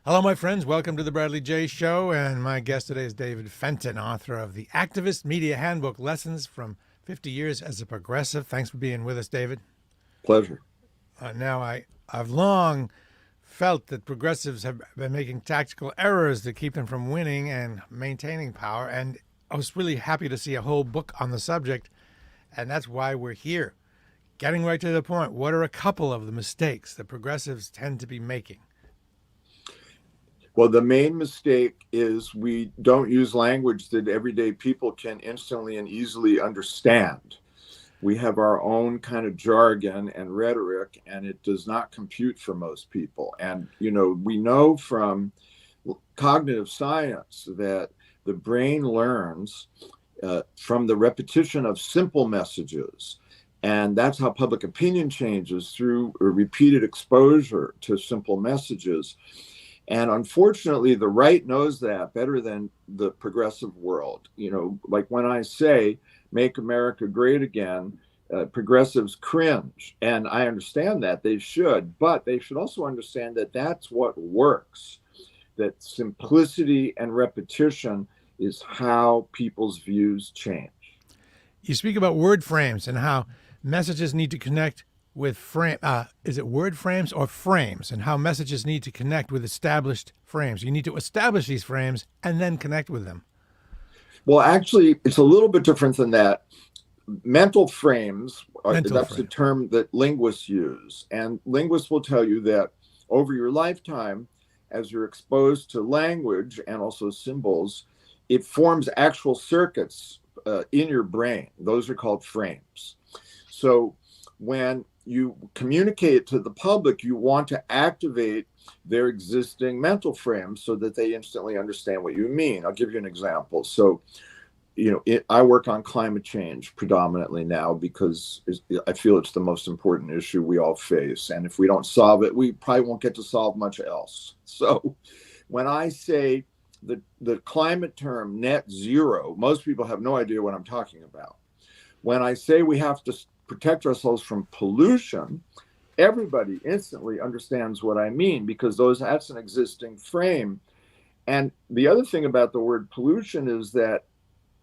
Hello, my friends. Welcome to the Bradley J. Show. And my guest today is David Fenton, author of the Activist Media Handbook Lessons from 50 Years as a Progressive. Thanks for being with us, David. Pleasure. I've long felt that progressives have been making tactical errors that keep them from winning and maintaining power. And I was really happy to see a whole book on the subject. And that's why we're here. Getting right to the point. What are a couple of the mistakes that progressives tend to be making? Well, the main mistake is we don't use language that everyday people can instantly and easily understand. We have our own kind of jargon and rhetoric, and it does not compute for most people. And, we know from cognitive science that the brain learns from the repetition of simple messages. And that's how public opinion changes through repeated exposure to simple messages. And unfortunately, the right knows that better than the progressive world. Like when I say, make America great again, progressives cringe. And I understand that they should, but they should also understand that that's what works, that simplicity and repetition is how people's views change. You speak about word frames and how messages need to connect with is it word frames or frames, and how messages need to connect with established frames. You need to establish these frames and then connect with them. Well, actually, it's a little bit different than that. Mental frames, that's the term that linguists use. And linguists will tell you that over your lifetime, as you're exposed to language and also symbols, it forms actual circuits in your brain. Those are called frames. So when you communicate to the public, you want to activate their existing mental frames so that they instantly understand what you mean. I'll give you an example. So, I work on climate change predominantly now because I feel it's the most important issue we all face. And if we don't solve it, we probably won't get to solve much else. So when I say the climate term net zero, most people have no idea what I'm talking about. When I say we have to protect ourselves from pollution, everybody instantly understands what I mean because that's an existing frame. And the other thing about the word pollution is that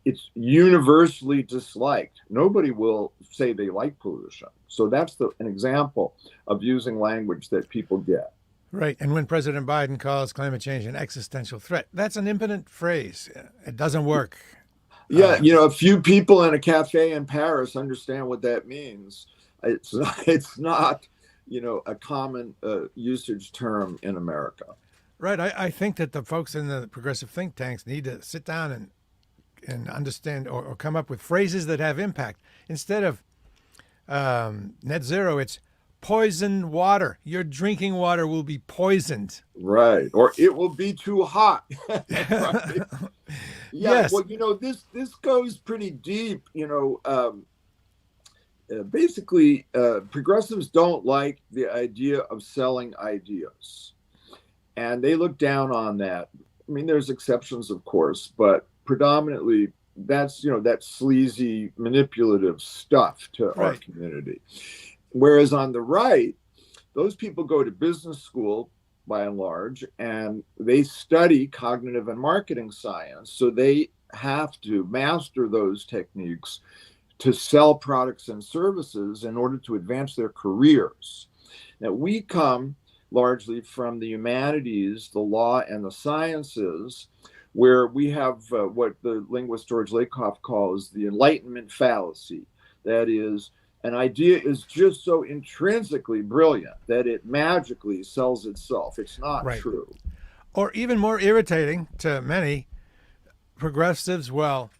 it's universally disliked. Nobody will say they like pollution. So that's an example of using language that people get. Right. And when President Biden calls climate change an existential threat, that's an impotent phrase. It doesn't work. Yeah, a few people in a cafe in Paris understand what that means. It's not a common usage term in America. Right. I think that the folks in the progressive think tanks need to sit down and understand or come up with phrases that have impact. Instead of net zero, it's poisoned water. Your drinking water will be poisoned. Right. Or it will be too hot. Right. Yeah. Yes. Well, this goes pretty deep. Basically, progressives don't like the idea of selling ideas, and they look down on that. I mean, there's exceptions, of course, but predominantly that's that sleazy, manipulative stuff to our community. Whereas on the right, those people go to business school by and large, and they study cognitive and marketing science. So they have to master those techniques to sell products and services in order to advance their careers. Now, we come largely from the humanities, the law, and the sciences, where we have what the linguist George Lakoff calls the Enlightenment fallacy. That is, an idea is just so intrinsically brilliant that it magically sells itself. It's not true. Or even more irritating to many, progressives will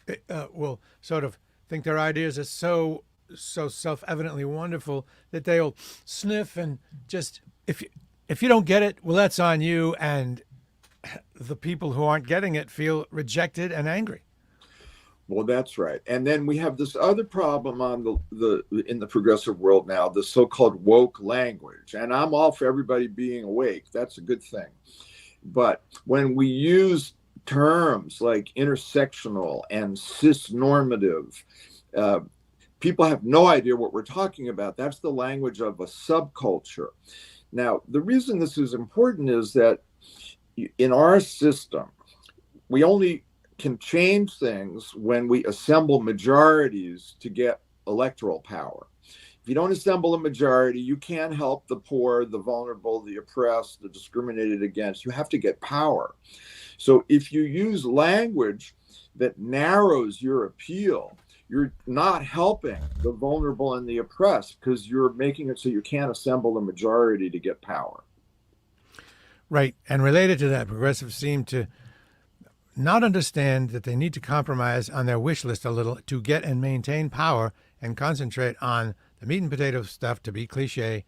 sort of think their ideas are so self-evidently wonderful that they'll sniff and just, if you don't get it, well, that's on you. And the people who aren't getting it feel rejected and angry. Well, that's right. And then we have this other problem on in the progressive world now, the so-called woke language. And I'm all for everybody being awake. That's a good thing. But when we use terms like intersectional and cisnormative, people have no idea what we're talking about. That's the language of a subculture. Now, the reason this is important is that in our system, we only can change things when we assemble majorities to get electoral power. If you don't assemble a majority, you can't help the poor, the vulnerable, the oppressed, the discriminated against. You have to get power. So if you use language that narrows your appeal, you're not helping the vulnerable and the oppressed, because you're making it so you can't assemble a majority to get power. Right. And related to that, progressives seem to not understand that they need to compromise on their wish list a little to get and maintain power and concentrate on the meat and potato stuff, to be cliche,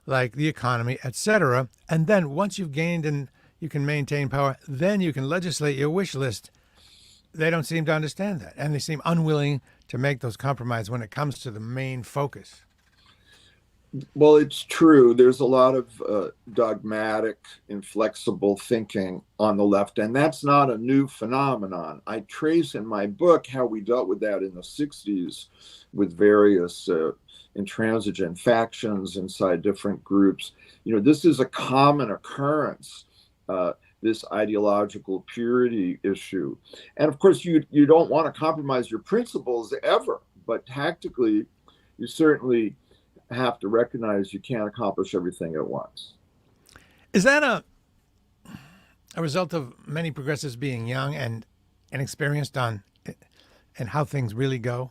like the economy, etc. And then once you've gained and you can maintain power, then you can legislate your wish list. They don't seem to understand that, and they seem unwilling to make those compromises when it comes to the main focus. Well, it's true. There's a lot of dogmatic, inflexible thinking on the left, and that's not a new phenomenon. I trace in my book how we dealt with that in the 60s with various intransigent factions inside different groups. This is a common occurrence, this ideological purity issue. And of course, you don't want to compromise your principles ever, but tactically, you certainly have to recognize you can't accomplish everything at once. Is that a result of many progressives being young and inexperienced on and how things really go?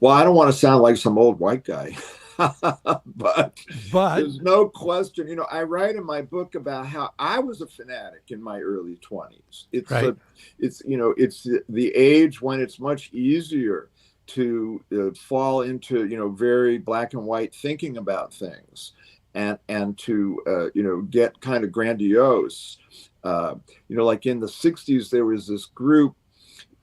Well, I don't want to sound like some old white guy, but there's no question. I write in my book about how I was a fanatic in my early 20s. It's right. It's the age when it's much easier to fall into very black and white thinking about things, and to get kind of grandiose. Like in the 60s, there was this group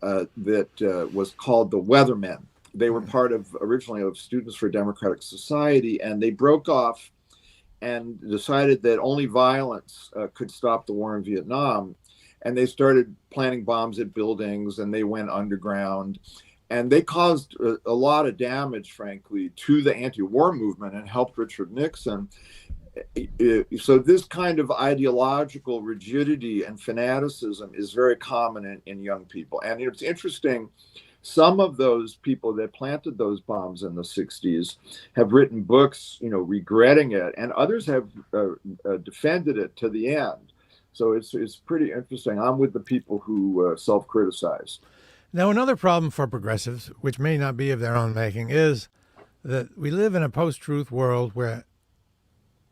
that was called the Weathermen. They were part originally of Students for Democratic Society, and they broke off and decided that only violence could stop the war in Vietnam. And they started planting bombs at buildings, and they went underground. And they caused a lot of damage, frankly, to the anti-war movement and helped Richard Nixon. So this kind of ideological rigidity and fanaticism is very common in young people. And it's interesting, some of those people that planted those bombs in the 60s have written books, regretting it, and others have defended it to the end. So it's pretty interesting. I'm with the people who self-criticize. Now, another problem for progressives, which may not be of their own making, is that we live in a post-truth world where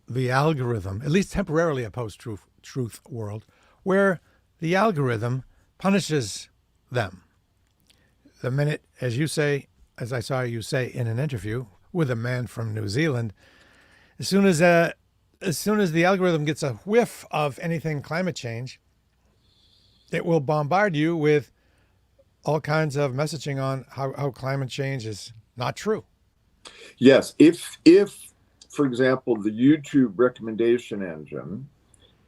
the algorithm, at least temporarily a post-truth world, where the algorithm punishes them. The minute, as you say, as I saw you say in an interview with a man from New Zealand, as soon as the algorithm gets a whiff of anything climate change, it will bombard you with all kinds of messaging on how climate change is not true. Yes. If, for example, the YouTube recommendation engine,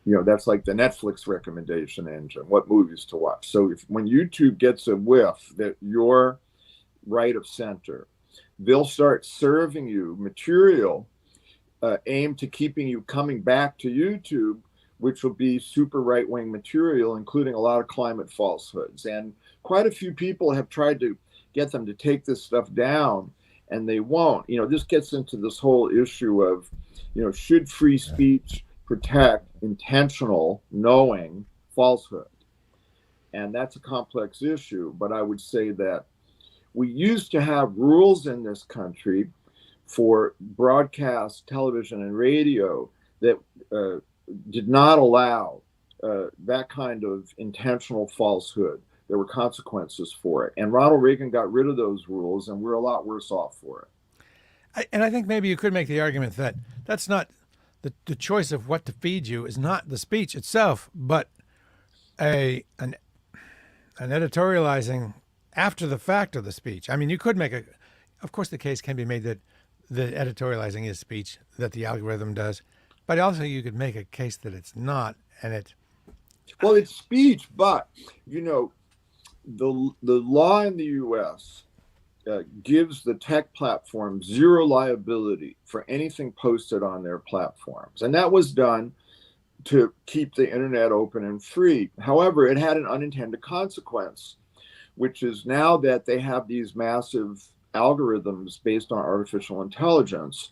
that's like the Netflix recommendation engine, what movies to watch. So when YouTube gets a whiff that you're right of center, they'll start serving you material aimed to keeping you coming back to YouTube, which will be super right-wing material, including a lot of climate falsehoods. And quite a few people have tried to get them to take this stuff down, and they won't. This gets into this whole issue of, should free speech protect intentional, knowing falsehood? And that's a complex issue. But I would say that we used to have rules in this country for broadcast television and radio that did not allow that kind of intentional falsehood. There were consequences for it. And Ronald Reagan got rid of those rules, and we're a lot worse off for it. And I think maybe you could make the argument that that's not the choice of what to feed you is not the speech itself, but an editorializing after the fact of the speech. I mean, you could make of course, the case can be made that the editorializing is speech, that the algorithm does, but also you could make a case that it's not, and well, it's speech, but the law in the U.S. Gives the tech platform zero liability for anything posted on their platforms, and that was done to keep the internet open and free. However, it had an unintended consequence, which is now that they have these massive algorithms based on artificial intelligence,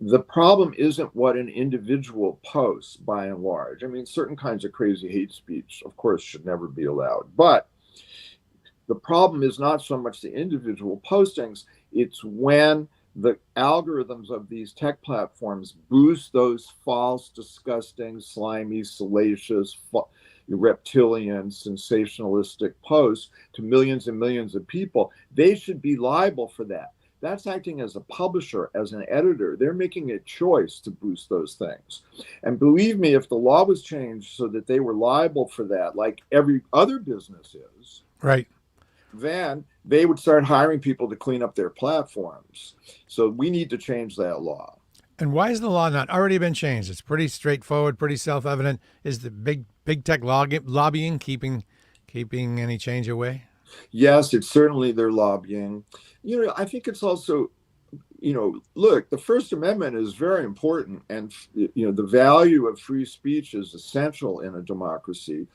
the problem isn't what an individual posts by and large. I mean, certain kinds of crazy hate speech, of course, should never be allowed. But the problem is not so much the individual postings, it's when the algorithms of these tech platforms boost those false, disgusting, slimy, salacious, reptilian, sensationalistic posts to millions and millions of people. They should be liable for that. That's acting as a publisher, as an editor. They're making a choice to boost those things. And believe me, if the law was changed so that they were liable for that, like every other business is, right, then they would start hiring people to clean up their platforms. So we need to change that law. And why has the law not already been changed? It's pretty straightforward, pretty self-evident. Is the big tech lobbying keeping any change away? Yes, it's certainly their lobbying. I think it's also, look, the First Amendment is very important, and the value of free speech is essential in a democracy.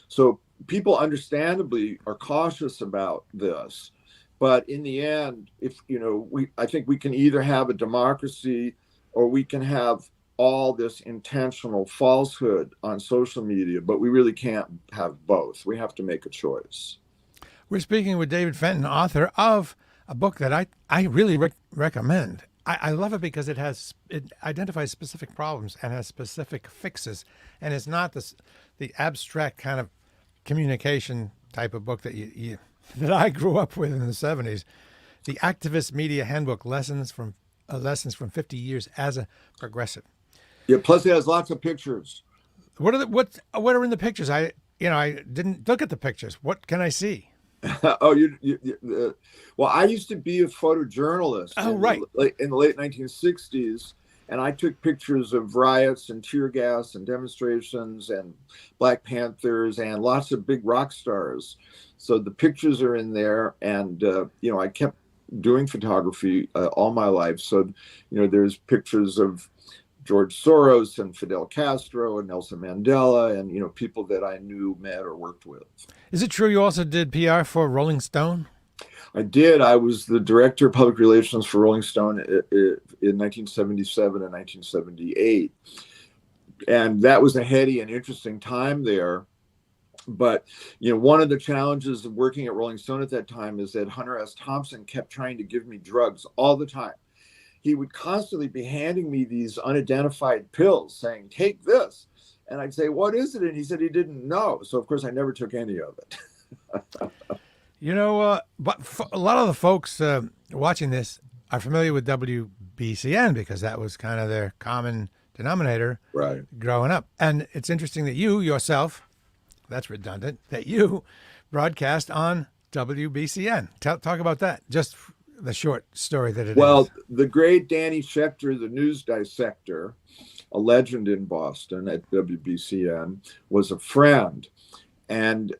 So people understandably are cautious about this, but in the end, I think we can either have a democracy or we can have all this intentional falsehood on social media, but we really can't have both. We have to make a choice. We're speaking with David Fenton, author of a book that I really recommend. I love it because it identifies specific problems and has specific fixes, and it's not the abstract kind of communication type of book that that I grew up with in the 70s. The Activist Media Handbook: Lessons from 50 years as a progressive. Yeah. Plus, it has lots of pictures. What are in the pictures? I didn't look at the pictures. What can I see? Oh, well, I used to be a photojournalist. Oh, right. In the late 1960s, and I took pictures of riots and tear gas and demonstrations and Black Panthers and lots of big rock stars. So the pictures are in there, and I kept doing photography all my life. So there's pictures of George Soros and Fidel Castro and Nelson Mandela and people that I knew, met, or worked with. Is it true you also did PR for Rolling Stone? I did. I was the director of public relations for Rolling Stone in 1977 and 1978. And that was a heady and interesting time there. But, one of the challenges of working at Rolling Stone at that time is that Hunter S. Thompson kept trying to give me drugs all the time. He would constantly be handing me these unidentified pills saying, take this. And I'd say, what is it? And he said he didn't know. So, of course, I never took any of it. But a lot of the folks watching this are familiar with WBCN because that was kind of their common denominator growing up. And it's interesting that you yourself, that's redundant, that you broadcast on WBCN. Talk about that. Just the short story that it is. Well, the great Danny Schechter, the news dissector, a legend in Boston at WBCN, was a friend. And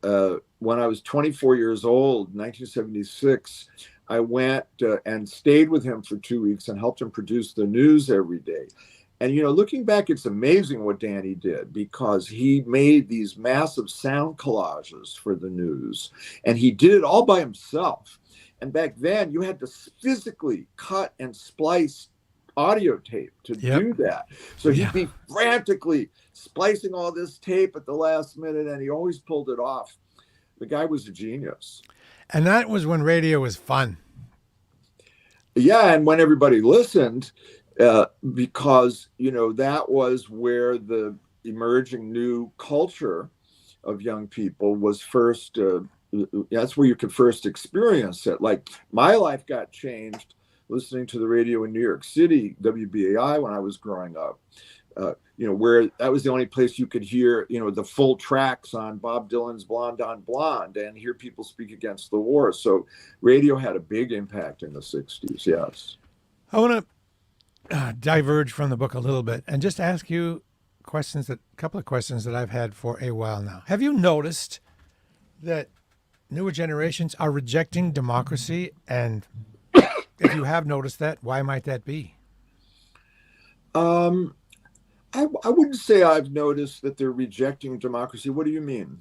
when I was 24 years old, 1976, I went and stayed with him for 2 weeks and helped him produce the news every day. And, looking back, it's amazing what Danny did because he made these massive sound collages for the news. And he did it all by himself. And back then, you had to physically cut and splice audio tape to do that. So he'd be frantically splicing all this tape at the last minute, and he always pulled it off. The guy was a genius. And that was when radio was fun. Yeah, and when everybody listened, because, that was where the emerging new culture of young people was first that's where you could first experience it. Like my life got changed listening to the radio in New York City, WBAI, when I was growing up, where that was the only place you could hear, the full tracks on Bob Dylan's Blonde on Blonde and hear people speak against the war. So radio had a big impact in the 60s. Yes. I want to diverge from the book a little bit and just ask you a couple of questions that I've had for a while now. Have you noticed that newer generations are rejecting democracy? And if you have noticed that, why might that be? I wouldn't say I've noticed that they're rejecting democracy. What do you mean?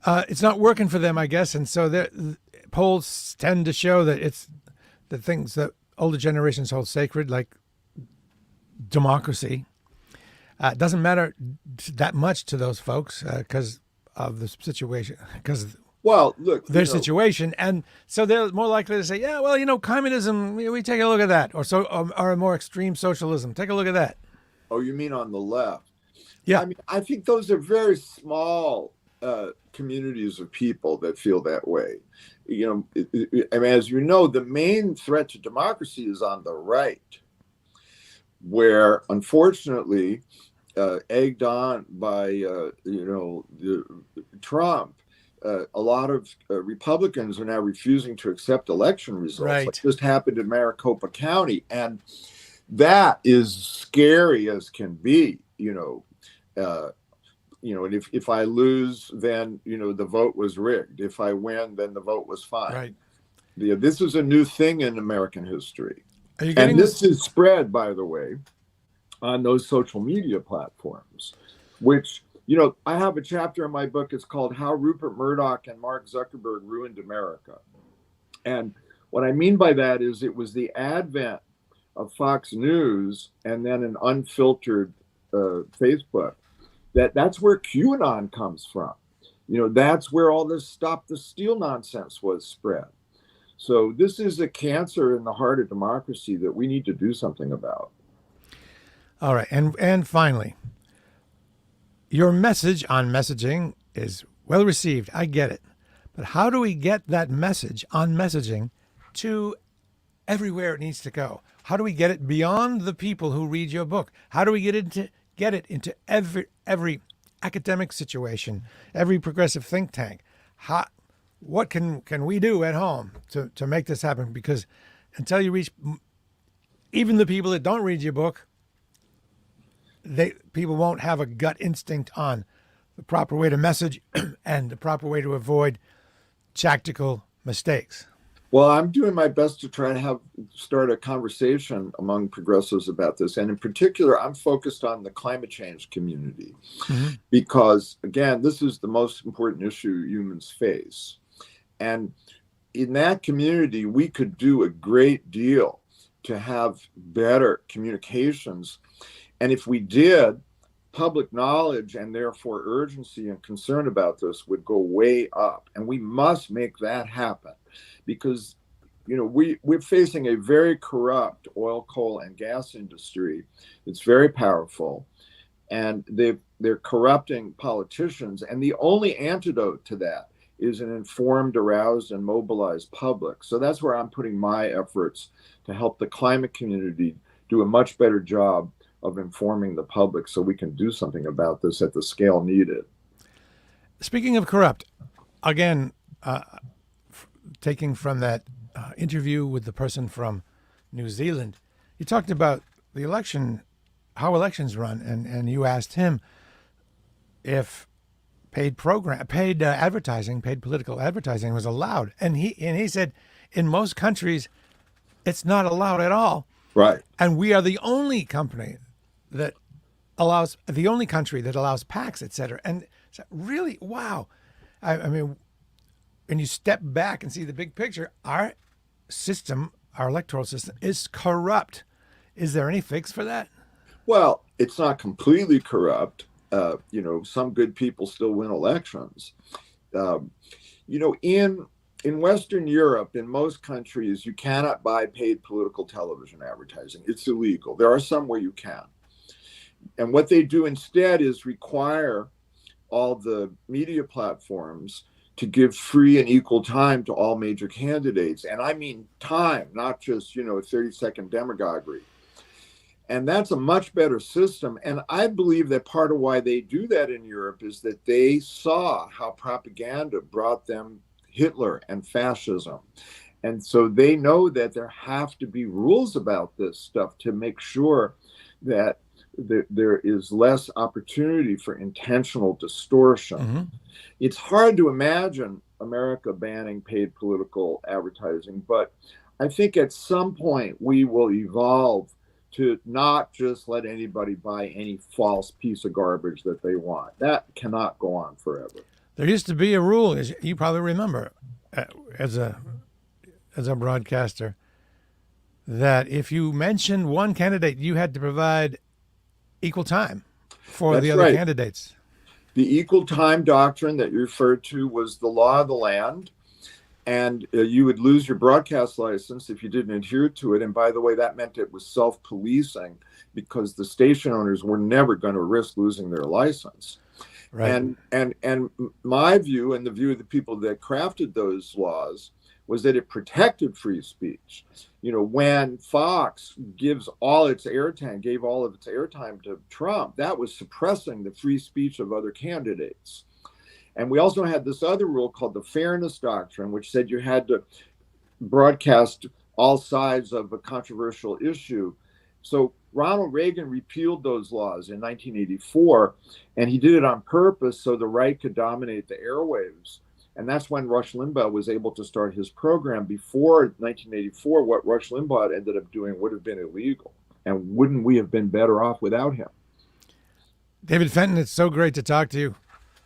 It's not working for them, I guess, and so polls tend to show that it's the things that older generations hold sacred, like democracy. Doesn't matter that much to those folks because of the situation, because Well, look, their situation, and so they're more likely to say, "Yeah, well, communism. We take a look at that," or a more extreme socialism. Take a look at that. oh, you mean on the left? Yeah, I mean, I think those are very small communities of people that feel that way. I mean, as you know, the main threat to democracy is on the right, where unfortunately, egged on by Trump, a lot of Republicans are now refusing to accept election results. right. Like just happened in Maricopa County, and that is scary as can be. And if I lose, then the vote was rigged. If I win, then the vote was fine. Right. This is a new thing in American history, Are you getting and this is spread, by the way, on those social media platforms, which I have a chapter in my book. It's called "How Rupert Murdoch and Mark Zuckerberg Ruined America," and what I mean by that is it was the advent of Fox News and then an unfiltered Facebook. That's where QAnon comes from. That's where all this "Stop the Steal" nonsense was spread. So this is a cancer in the heart of democracy that we need to do something about. All right, and finally, your message on messaging is well received. I get it, but how do we get that message on messaging to everywhere it needs to go? How do we get it beyond the people who read your book? How do we get it into every academic situation, every progressive think tank? What can we do at home to make this happen? Because until you reach even the people that don't read your book, people won't have a gut instinct on the proper way to message and the proper way to avoid tactical mistakes. Well, I'm doing my best to try to start a conversation among progressives about this. And in particular, I'm focused on the climate change community because, again, this is the most important issue humans face. And in that community, we could do a great deal to have better communications. And if we did, public knowledge and therefore urgency and concern about this would go way up. And we must make that happen because, we're facing a very corrupt oil, coal, and gas industry. It's very powerful. And they're corrupting politicians. And the only antidote to that is an informed, aroused, and mobilized public. So that's where I'm putting my efforts to help the climate community do a much better job of informing the public so we can do something about this at the scale needed. Speaking of corrupt, again, taking from that interview with the person from New Zealand, you talked about the election, how elections run, and you asked him if paid advertising, paid political advertising was allowed, and he said in most countries it's not allowed at all. Right. And we are the only country that allows PACs, et cetera. And so really, wow. I mean, when you step back and see the big picture, our electoral system is corrupt. Is there any fix for that? Well, it's not completely corrupt. Some good people still win elections. In Western Europe, in most countries, you cannot buy paid political television advertising. It's illegal. There are some where you can. And what they do instead is require all the media platforms to give free and equal time to all major candidates. And I mean time, not just, 30-second demagoguery. And that's a much better system. And I believe that part of why they do that in Europe is that they saw how propaganda brought them Hitler and fascism. And so they know that there have to be rules about this stuff to make sure that there is less opportunity for intentional distortion. Mm-hmm. It's hard to imagine America banning paid political advertising, but I think at some point we will evolve to not just let anybody buy any false piece of garbage that they want. That cannot go on forever. There used to be a rule, as you probably remember, as a broadcaster, that if you mentioned one candidate, you had to provide equal time for That's the other right. candidates. The equal time doctrine that you referred to was the law of the land. And you would lose your broadcast license if you didn't adhere to it. And by the way, that meant it was self-policing, because the station owners were never going to risk losing their license. Right. And my view, and the view of the people that crafted those laws, was that it protected free speech. You know, when Fox gave all of its airtime to Trump, that was suppressing the free speech of other candidates. And we also had this other rule called the fairness doctrine, which said you had to broadcast all sides of a controversial issue. So Ronald Reagan repealed those laws in 1984, and he did it on purpose so the right could dominate the airwaves. And that's when Rush Limbaugh was able to start his program. Before 1984, what Rush Limbaugh ended up doing would have been illegal. And wouldn't we have been better off without him? David Fenton, it's so great to talk to you.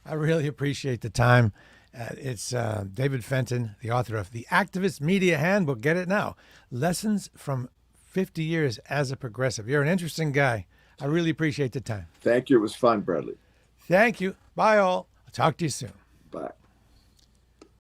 I really appreciate the time. It's David Fenton, the author of The Activist Media Handbook. Get it now. Lessons from 50 years as a progressive. You're an interesting guy. I really appreciate the time. Thank you. It was fun, Bradley. Thank you. Bye, all. I'll talk to you soon.